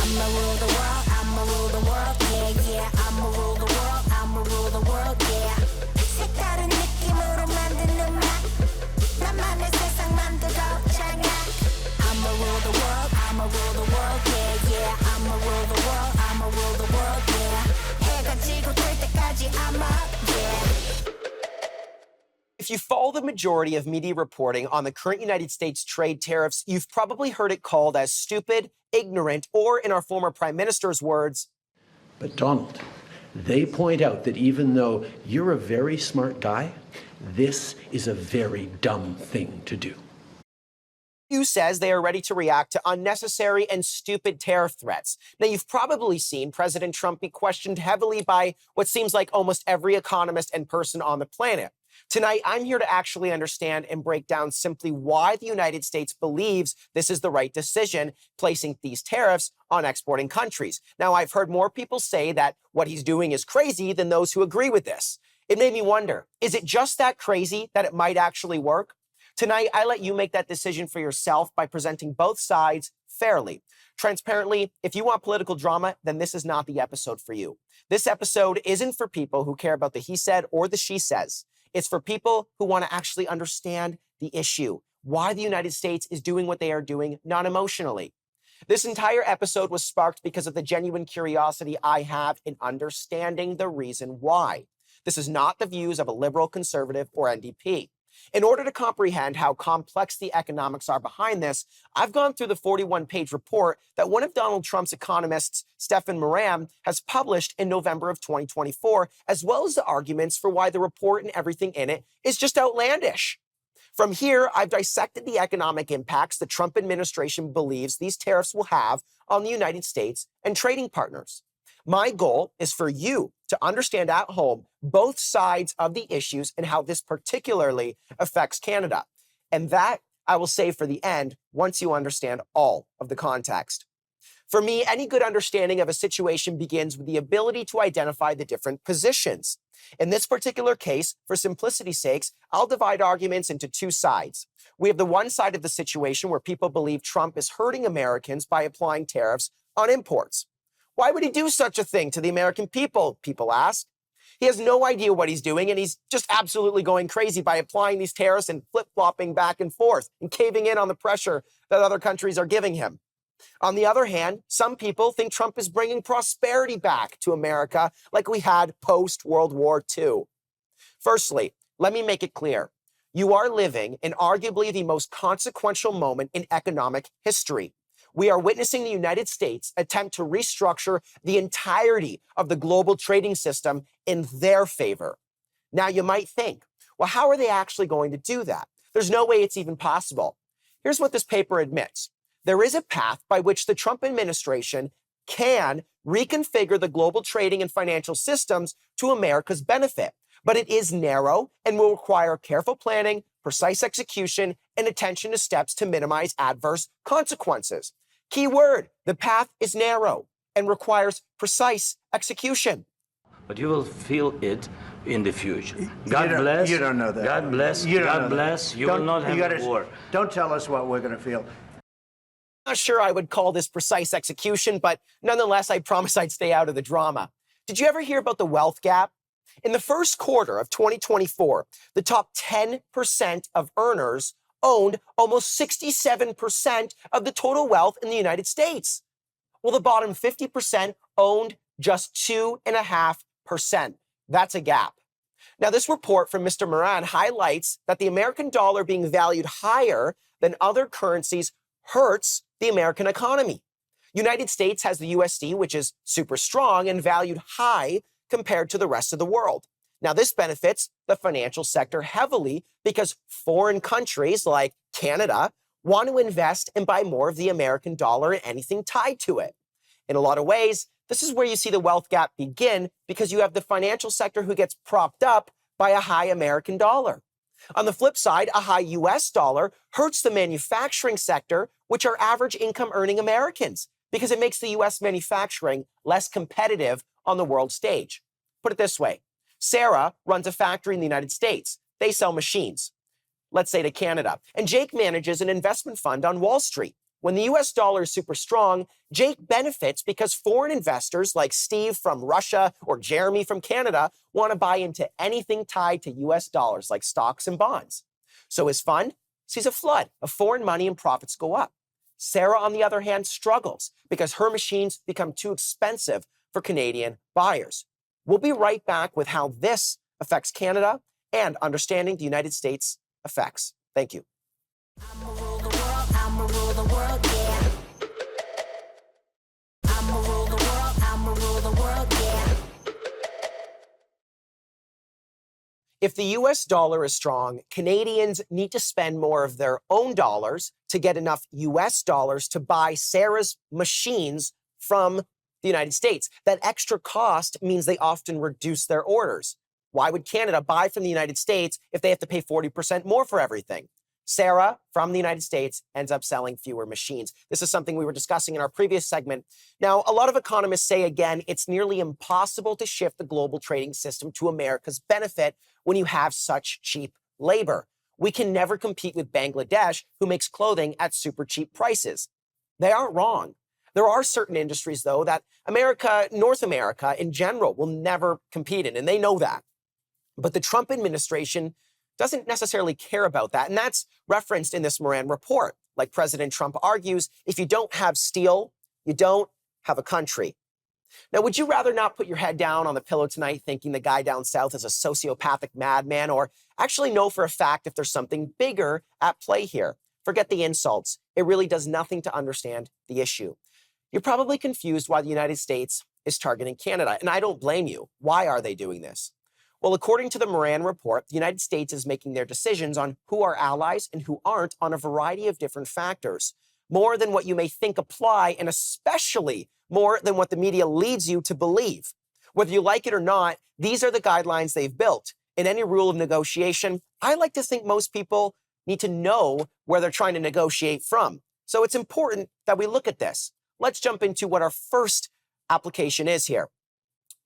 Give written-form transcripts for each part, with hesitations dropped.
I'ma rule the world, I'ma rule the world, yeah, yeah. I'ma rule the world, I'ma rule the world, yeah. 색다른 느낌으로 만든 음악, 나만의 세상 만들어 장악. I'ma rule the world, I'ma rule the world, yeah, yeah. I'ma rule the world, I'ma rule the world, yeah. 해가 지고 뜰 때까지 I'm up, yeah. If you follow the majority of media reporting on the current United States trade tariffs, you've probably heard it called as stupid, ignorant, or in our former prime minister's words. But Donald, they point out that even though you're a very smart guy, this is a very dumb thing to do. Who says they are ready to react to unnecessary and stupid tariff threats. Now, you've probably seen President Trump be questioned heavily by what seems like almost every economist and person on the planet. Tonight, I'm here to actually understand and break down simply why the United States believes this is the right decision, placing these tariffs on exporting countries. Now, I've heard more people say that what he's doing is crazy than those who agree with this. It made me wonder, is it just that crazy that it might actually work? Tonight, I let you make that decision for yourself by presenting both sides fairly. Transparently, if you want political drama, then this is not the episode for you. This episode isn't for people who care about the he said or the she says. It's for people who want to actually understand the issue, why the United States is doing what they are doing, not emotionally. This entire episode was sparked because of the genuine curiosity I have in understanding the reason why. This is not the views of a liberal, conservative, or NDP. In order to comprehend how complex the economics are behind this, I've gone through the 41-page report that one of Donald Trump's economists, Stephen Miran, has published in November of 2024, as well as the arguments for why the report and everything in it is just outlandish. From here, I've dissected the economic impacts the Trump administration believes these tariffs will have on the United States and trading partners. My goal is for you to understand at home both sides of the issues and how this particularly affects Canada. And that I will save for the end once you understand all of the context. For me, any good understanding of a situation begins with the ability to identify the different positions. In this particular case, for simplicity's sakes, I'll divide arguments into two sides. We have the one side of the situation where people believe Trump is hurting Americans by applying tariffs on imports. Why would he do such a thing to the American people? People ask. He has no idea what he's doing, and he's just absolutely going crazy by applying these tariffs and flip-flopping back and forth and caving in on the pressure that other countries are giving him. On the other hand, some people think Trump is bringing prosperity back to America like we had post-World War II. Firstly, let me make it clear. You are living in arguably the most consequential moment in economic history. We are witnessing the United States attempt to restructure the entirety of the global trading system in their favor. Now, you might think, well, how are they actually going to do that? There's no way it's even possible. Here's what this paper admits. There is a path by which the Trump administration can reconfigure the global trading and financial systems to America's benefit, but it is narrow and will require careful planning, precise execution, and attention to steps to minimize adverse consequences. Key word, the path is narrow and requires precise execution. But you will feel it in the future. God bless. You don't know that. God bless. God bless. You will not have a war. Don't tell us what we're going to feel. I'm not sure I would call this precise execution, but nonetheless, I promise I'd stay out of the drama. Did you ever hear about the wealth gap? In the first quarter of 2024, the top 10% of earners owned almost 67% of the total wealth in the United States. Well, the bottom 50% owned just 2.5%. That's a gap. Now, this report from Mr. Miran highlights that the American dollar being valued higher than other currencies hurts the American economy. United States has the USD, which is super strong and valued high compared to the rest of the world. Now, this benefits the financial sector heavily because foreign countries like Canada want to invest and buy more of the American dollar and anything tied to it. In a lot of ways, this is where you see the wealth gap begin because you have the financial sector who gets propped up by a high American dollar. On the flip side, a high US dollar hurts the manufacturing sector, which are average income earning Americans, because it makes the US manufacturing less competitive on the world stage. Put it this way. Sarah runs a factory in the United States. They sell machines, let's say to Canada. And Jake manages an investment fund on Wall Street. When the US dollar is super strong, Jake benefits because foreign investors like Steve from Russia or Jeremy from Canada want to buy into anything tied to US dollars like stocks and bonds. So his fund sees a flood of foreign money and profits go up. Sarah, on the other hand, struggles because her machines become too expensive for Canadian buyers. We'll be right back with how this affects Canada and understanding the United States effects. Thank you. I'ma rule the world, I'ma rule the world, yeah. I'ma rule the world, I'ma rule the world, yeah. If the US dollar is strong, Canadians need to spend more of their own dollars to get enough US dollars to buy Sarah's machines from the United States. That extra cost means they often reduce their orders. Why would Canada buy from the United States if they have to pay 40% more for everything? Sarah, from the United States, ends up selling fewer machines. This is something we were discussing in our previous segment. Now, a lot of economists say, again, it's nearly impossible to shift the global trading system to America's benefit when you have such cheap labor. We can never compete with Bangladesh, who makes clothing at super cheap prices. They aren't wrong. There are certain industries, though, that America, North America in general, will never compete in, and they know that. But the Trump administration doesn't necessarily care about that. And that's referenced in this Miran report. Like President Trump argues, if you don't have steel, you don't have a country. Now, would you rather not put your head down on the pillow tonight thinking the guy down south is a sociopathic madman, or actually know for a fact if there's something bigger at play here? Forget the insults. It really does nothing to understand the issue. You're probably confused why the United States is targeting Canada, and I don't blame you. Why are they doing this? Well, according to the Miran report, the United States is making their decisions on who are allies and who aren't on a variety of different factors, more than what you may think apply, and especially more than what the media leads you to believe. Whether you like it or not, these are the guidelines they've built. In any rule of negotiation, I like to think most people need to know where they're trying to negotiate from. So it's important that we look at this. Let's jump into what our first application is here.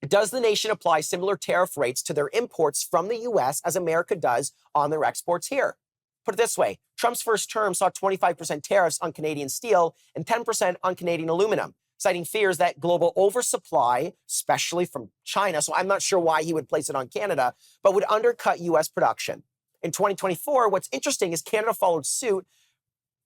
Does the nation apply similar tariff rates to their imports from the US as America does on their exports here? Put it this way, Trump's first term saw 25% tariffs on Canadian steel and 10% on Canadian aluminum, citing fears that global oversupply, especially from China, so I'm not sure why he would place it on Canada, but would undercut US production. In 2024, what's interesting is Canada followed suit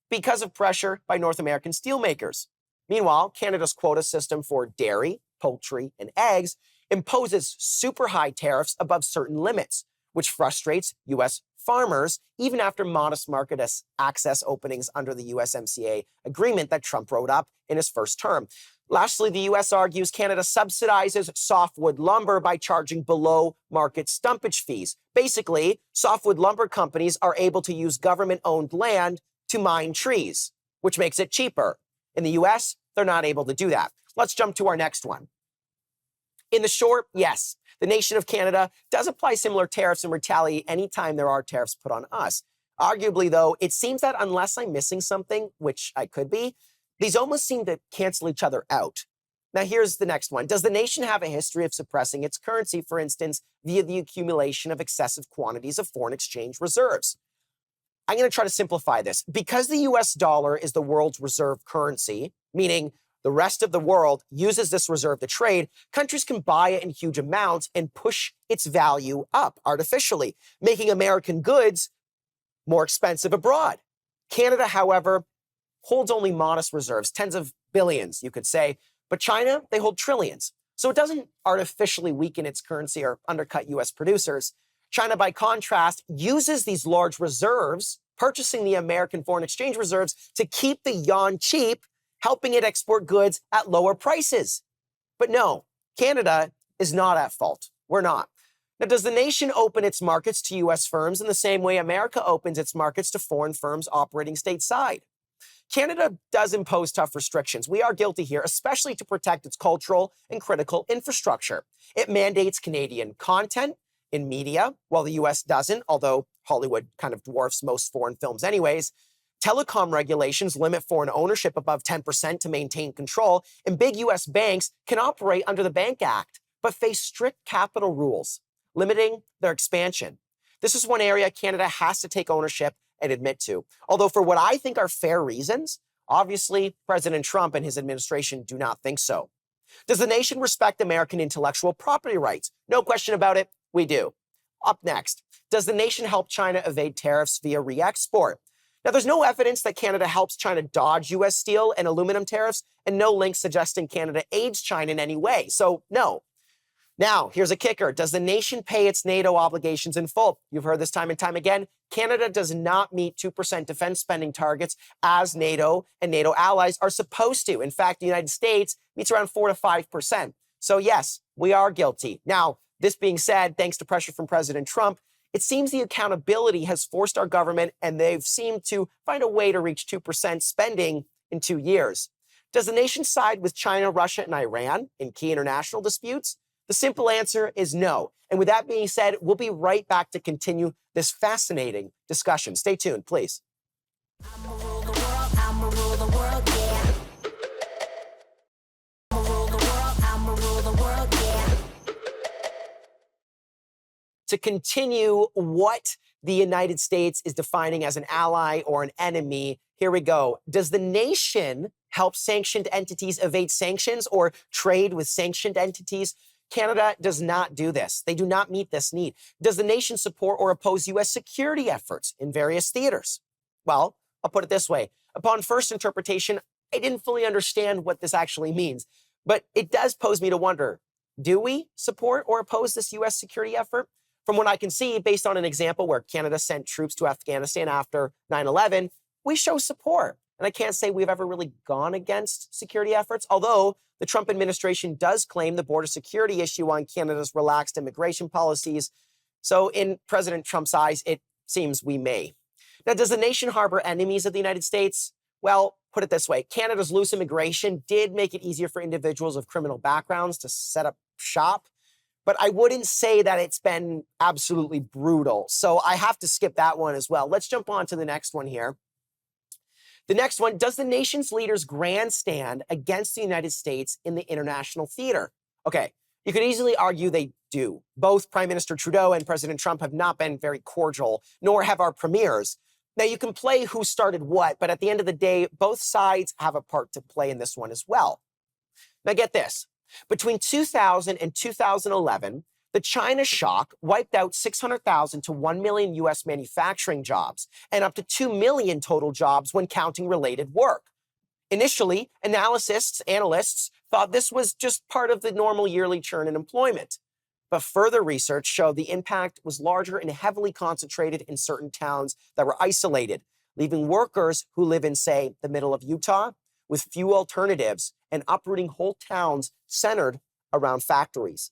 because of pressure by North American steelmakers. Meanwhile, Canada's quota system for dairy, poultry, and eggs imposes super high tariffs above certain limits, which frustrates U.S. farmers even after modest market access openings under the USMCA agreement that Trump wrote up in his first term. Lastly, the U.S. argues Canada subsidizes softwood lumber by charging below market stumpage fees. Basically, softwood lumber companies are able to use government-owned land to mine trees, which makes it cheaper. In the U.S., they're not able to do that. Let's jump to our next one. In the short, yes, the nation of Canada does apply similar tariffs and retaliate anytime there are tariffs put on us. Arguably, though, it seems that unless I'm missing something, which I could be, these almost seem to cancel each other out. Now, here's the next one. Does the nation have a history of suppressing its currency, for instance, via the accumulation of excessive quantities of foreign exchange reserves? I'm going to try to simplify this. Because the US dollar is the world's reserve currency, meaning the rest of the world uses this reserve to trade, countries can buy it in huge amounts and push its value up artificially, making American goods more expensive abroad. Canada, however, holds only modest reserves, tens of billions, you could say, but China, they hold trillions. So it doesn't artificially weaken its currency or undercut US producers. China, by contrast, uses these large reserves, purchasing the American foreign exchange reserves to keep the yuan cheap, helping it export goods at lower prices. But no, Canada is not at fault. We're not. Now, does the nation open its markets to US firms in the same way America opens its markets to foreign firms operating stateside? Canada does impose tough restrictions. We are guilty here, especially to protect its cultural and critical infrastructure. It mandates Canadian content in media, while the US doesn't, although Hollywood kind of dwarfs most foreign films anyways. Telecom regulations limit foreign ownership above 10% to maintain control, and big US banks can operate under the Bank Act, but face strict capital rules, limiting their expansion. This is one area Canada has to take ownership and admit to. Although for what I think are fair reasons, Obviously, President Trump and his administration do not think so. Does the nation respect American intellectual property rights? No question about it, we do. Up next, does the nation help China evade tariffs via re-export? Now, there's no evidence that Canada helps China dodge U.S. steel and aluminum tariffs, and no link suggesting Canada aids China in any way, so no. Now, here's a kicker. Does the nation pay its NATO obligations in full? You've heard this time and time again. Canada does not meet 2% defense spending targets as NATO and NATO allies are supposed to. In fact, the United States meets around 4 to 5%. So yes, we are guilty. Now, this being said, thanks to pressure from President Trump, it seems the accountability has forced our government, and they've seemed to find a way to reach 2% spending in 2 years. Does the nation side with China, Russia, and Iran in key international disputes? The simple answer is no. And with that being said, we'll be right back to continue this fascinating discussion. Stay tuned, please. I'ma rule the world, I'ma rule the world, yeah. I'ma rule the world, I'ma rule the world, yeah. To continue what the United States is defining as an ally or an enemy, here we go. Does the nation help sanctioned entities evade sanctions or trade with sanctioned entities? Canada does not do this. They do not meet this need. Does the nation support or oppose U.S. security efforts in various theaters? Well, I'll put it this way. Upon first interpretation, I didn't fully understand what this actually means, but it does pose me to wonder, do we support or oppose this U.S. security effort? From what I can see, based on an example where Canada sent troops to Afghanistan after 9/11, we show support. And I can't say we've ever really gone against security efforts, although the Trump administration does claim the border security issue on Canada's relaxed immigration policies. So in President Trump's eyes, it seems we may. Now, does the nation harbor enemies of the United States? Well, put it this way. Canada's loose immigration did make it easier for individuals of criminal backgrounds to set up shop, but I wouldn't say that it's been absolutely brutal. So I have to skip that one as well. Let's jump on to the next one here. The next one, does the nation's leaders grandstand against the United States in the international theater? Okay, you could easily argue they do. Both Prime Minister Trudeau and President Trump have not been very cordial, nor have our premiers. Now, you can play who started what, but at the end of the day, both sides have a part to play in this one as well. Now, get this. Between 2000 and 2011, the China shock wiped out 600,000 to 1 million U.S. manufacturing jobs and up to 2 million total jobs when counting related work. Initially, analysts thought this was just part of the normal yearly churn in employment. But further research showed the impact was larger and heavily concentrated in certain towns that were isolated, leaving workers who live in, say, the middle of Utah with few alternatives and uprooting whole towns centered around factories.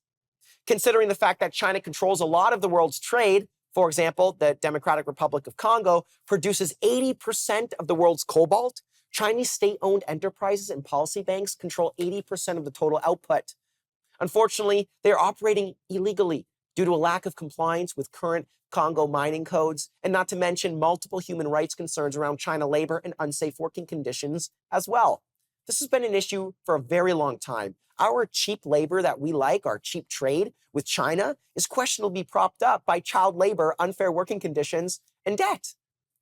Considering the fact that China controls a lot of the world's trade, for example, the Democratic Republic of Congo produces 80% of the world's cobalt, Chinese state-owned enterprises and policy banks control 80% of the total output. Unfortunately, they are operating illegally due to a lack of compliance with current Congo mining codes, and not to mention multiple human rights concerns around China labor and unsafe working conditions as well. This has been an issue for a very long time. Our cheap labor that we like, our cheap trade with China, is questionably propped up by child labor, unfair working conditions, and debt.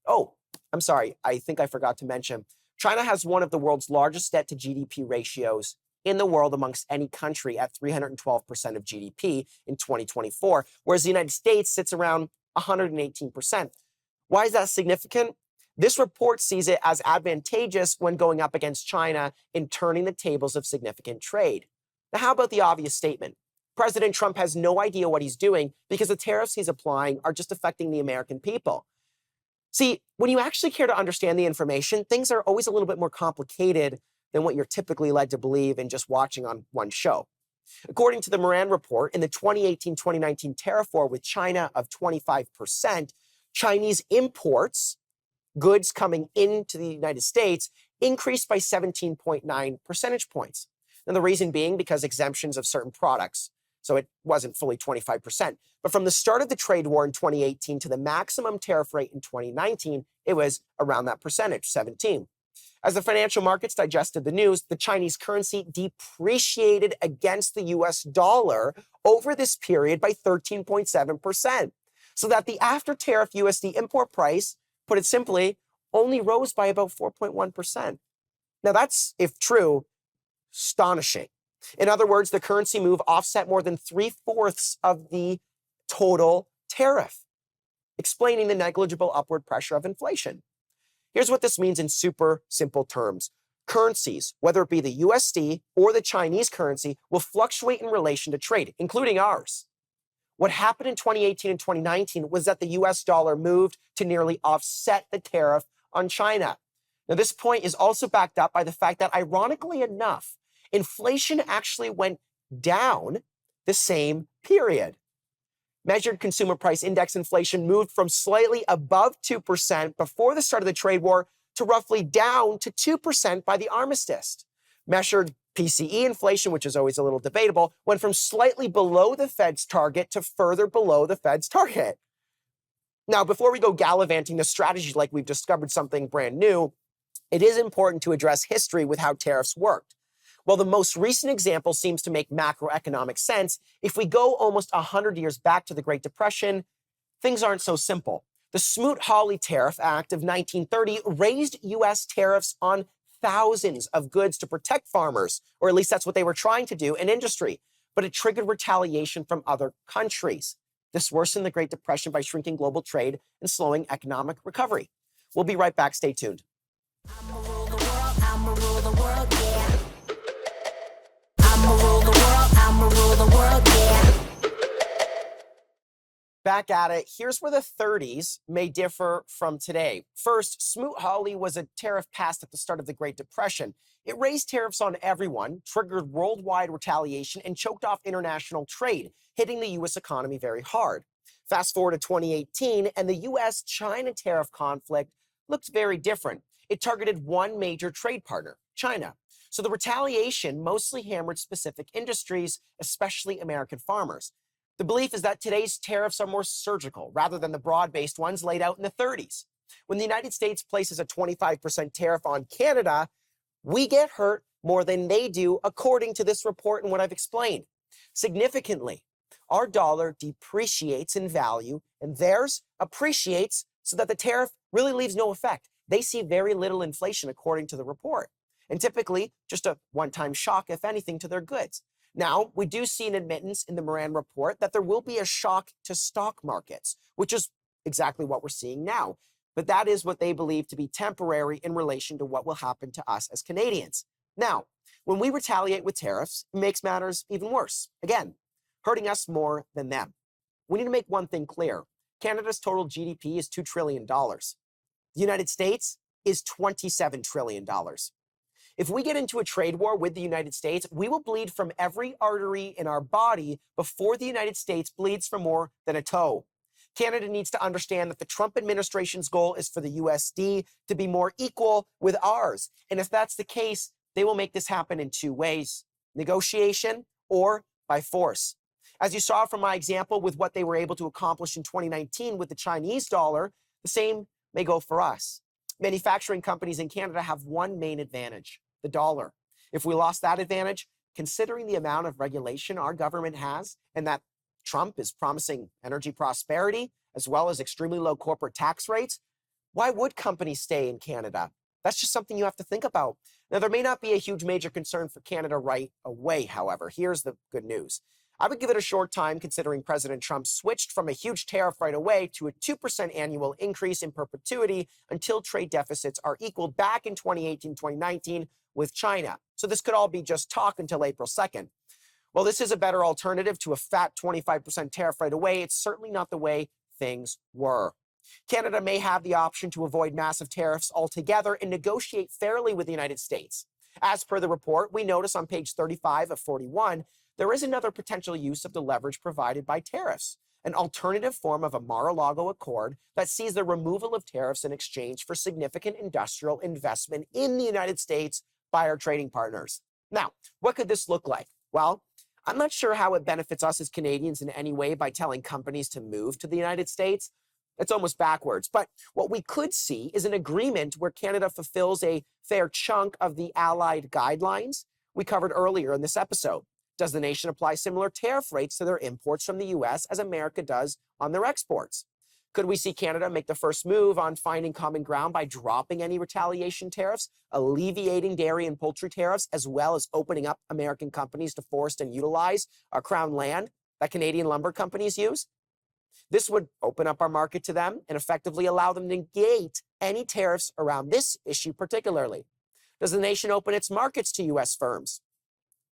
Oh, I'm sorry, I think I forgot to mention, China has one of the world's largest debt to GDP ratios in the world amongst any country at 312% of GDP in 2024, whereas the United States sits around 118%. Why is that significant? This report sees it as advantageous when going up against China in turning the tables of significant trade. Now, how about the obvious statement? President Trump has no idea what he's doing because the tariffs he's applying are just affecting the American people. See, when you actually care to understand the information, things are always a little bit more complicated than what you're typically led to believe in just watching on one show. According to the Miran report, in the 2018-2019 tariff war with China of 25%, Chinese imports, goods coming into the United States, increased by 17.9 percentage points. And the reason being because exemptions of certain products. So it wasn't fully 25%. But from the start of the trade war in 2018 to the maximum tariff rate in 2019, it was around that percentage, 17. As the financial markets digested the news, the Chinese currency depreciated against the US dollar over this period by 13.7%. So that the after-tariff USD import price, put it simply, only rose by about 4.1%. Now that's, if true, astonishing. In other words, the currency move offset more than 3/4 of the total tariff, explaining the negligible upward pressure of inflation. Here's what this means in super simple terms. Currencies, whether it be the USD or the Chinese currency, will fluctuate in relation to trade, including ours. What happened in 2018 and 2019 was that the US dollar moved to nearly offset the tariff on China. Now, this point is also backed up by the fact that, ironically enough, inflation actually went down the same period. Measured consumer price index inflation moved from slightly above 2% before the start of the trade war to roughly down to 2% by the armistice. Measured PCE inflation, which is always a little debatable, went from slightly below the Fed's target to further below the Fed's target. Now, before we go gallivanting the strategy like we've discovered something brand new, it is important to address history with how tariffs worked. While the most recent example seems to make macroeconomic sense, if we go almost 100 years back to the Great Depression, things aren't so simple. The Smoot-Hawley Tariff Act of 1930 raised U.S. tariffs on thousands of goods to protect farmers, or at least that's what they were trying to do, in industry, but it triggered retaliation from other countries. This worsened the Great Depression by shrinking global trade and slowing economic recovery. We'll be right back. Stay tuned. I'ma rule the world, I'ma rule the world, yeah. I'ma rule the world, I'ma rule the world, yeah. Back at it, here's where the 30s may differ from today. First, Smoot-Hawley was a tariff passed at the start of the Great Depression. It raised tariffs on everyone, triggered worldwide retaliation, and choked off international trade, hitting the U.S. economy very hard. Fast forward to 2018, and the U.S.-China tariff conflict looked very different. It targeted one major trade partner, China. So the retaliation mostly hammered specific industries, especially American farmers. The belief is that today's tariffs are more surgical rather than the broad-based ones laid out in the 30s. When the United States places a 25% tariff on Canada, we get hurt more than they do, according to this report and what I've explained. Significantly, our dollar depreciates in value and theirs appreciates, so that the tariff really leaves no effect. They see very little inflation, according to the report, and typically just a one-time shock, if anything, to their goods. Now, we do see an admittance in the Miran report that there will be a shock to stock markets, which is exactly what we're seeing now. But that is what they believe to be temporary in relation to what will happen to us as Canadians. Now, when we retaliate with tariffs, it makes matters even worse. Again, hurting us more than them. We need to make one thing clear. Canada's total GDP is $2 trillion. The United States is $27 trillion. If we get into a trade war with the United States, we will bleed from every artery in our body before the United States bleeds for more than a toe. Canada needs to understand that the Trump administration's goal is for the USD to be more equal with ours. And if that's the case, they will make this happen in two ways: negotiation or by force. As you saw from my example with what they were able to accomplish in 2019 with the Chinese dollar, the same may go for us. Manufacturing companies in Canada have one main advantage: the dollar. If we lost that advantage, considering the amount of regulation our government has, and that Trump is promising energy prosperity, as well as extremely low corporate tax rates, why would companies stay in Canada? That's just something you have to think about. Now, there may not be a huge major concern for Canada right away, however. Here's the good news. I would give it a short time, considering President Trump switched from a huge tariff right away to a 2% annual increase in perpetuity until trade deficits are equaled back in 2018-2019 with China. So this could all be just talk until April 2nd. While this is a better alternative to a fat 25% tariff right away, it's certainly not the way things were. Canada may have the option to avoid massive tariffs altogether and negotiate fairly with the United States. As per the report, we notice on page 35 of 41, there is another potential use of the leverage provided by tariffs, an alternative form of a Mar-a-Lago Accord that sees the removal of tariffs in exchange for significant industrial investment in the United States by our trading partners. Now, what could this look like? Well, I'm not sure how it benefits us as Canadians in any way by telling companies to move to the United States. It's almost backwards. But what we could see is an agreement where Canada fulfills a fair chunk of the Allied guidelines we covered earlier in this episode. Does the nation apply similar tariff rates to their imports from the U.S. as America does on their exports? Could we see Canada make the first move on finding common ground by dropping any retaliation tariffs, alleviating dairy and poultry tariffs, as well as opening up American companies to forest and utilize our crown land that Canadian lumber companies use? This would open up our market to them and effectively allow them to negate any tariffs around this issue particularly. Does the nation open its markets to U.S. firms?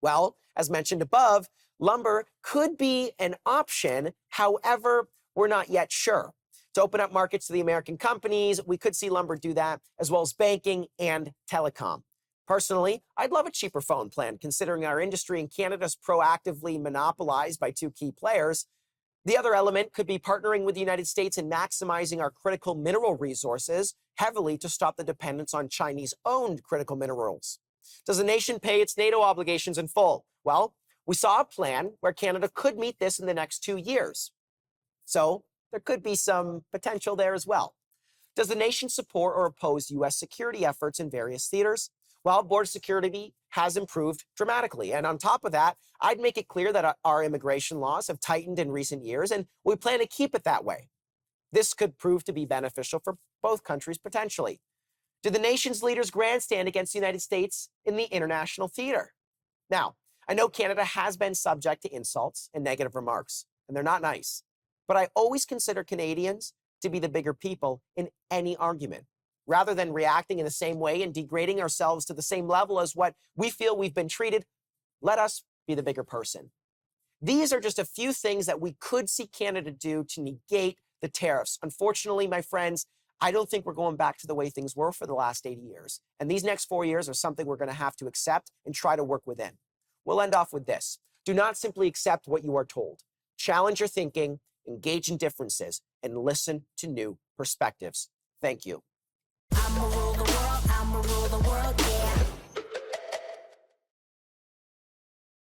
Well, as mentioned above, lumber could be an option. However, we're not yet sure. To open up markets to the American companies, we could see lumber do that, as well as banking and telecom. Personally, I'd love a cheaper phone plan, considering our industry in Canada is proactively monopolized by two key players. The other element could be partnering with the United States and maximizing our critical mineral resources heavily to stop the dependence on Chinese-owned critical minerals. Does the nation pay its NATO obligations in full? Well, we saw a plan where Canada could meet this in the next 2 years. So there could be some potential there as well. Does the nation support or oppose U.S. security efforts in various theaters? Well, border security has improved dramatically. And on top of that, I'd make it clear that our immigration laws have tightened in recent years, and we plan to keep it that way. This could prove to be beneficial for both countries potentially. Do the nation's leaders grandstand against the United States in the international theater? Now, I know Canada has been subject to insults and negative remarks, and they're not nice. But I always consider Canadians to be the bigger people in any argument. Rather than reacting in the same way and degrading ourselves to the same level as what we feel we've been treated, let us be the bigger person. These are just a few things that we could see Canada do to negate the tariffs. Unfortunately, my friends, I don't think we're going back to the way things were for the last 80 years. And these next 4 years are something we're going to have to accept and try to work within. We'll end off with this. Do not simply accept what you are told. Challenge your thinking, engage in differences, and listen to new perspectives. Thank you. I'ma rule the world, yeah.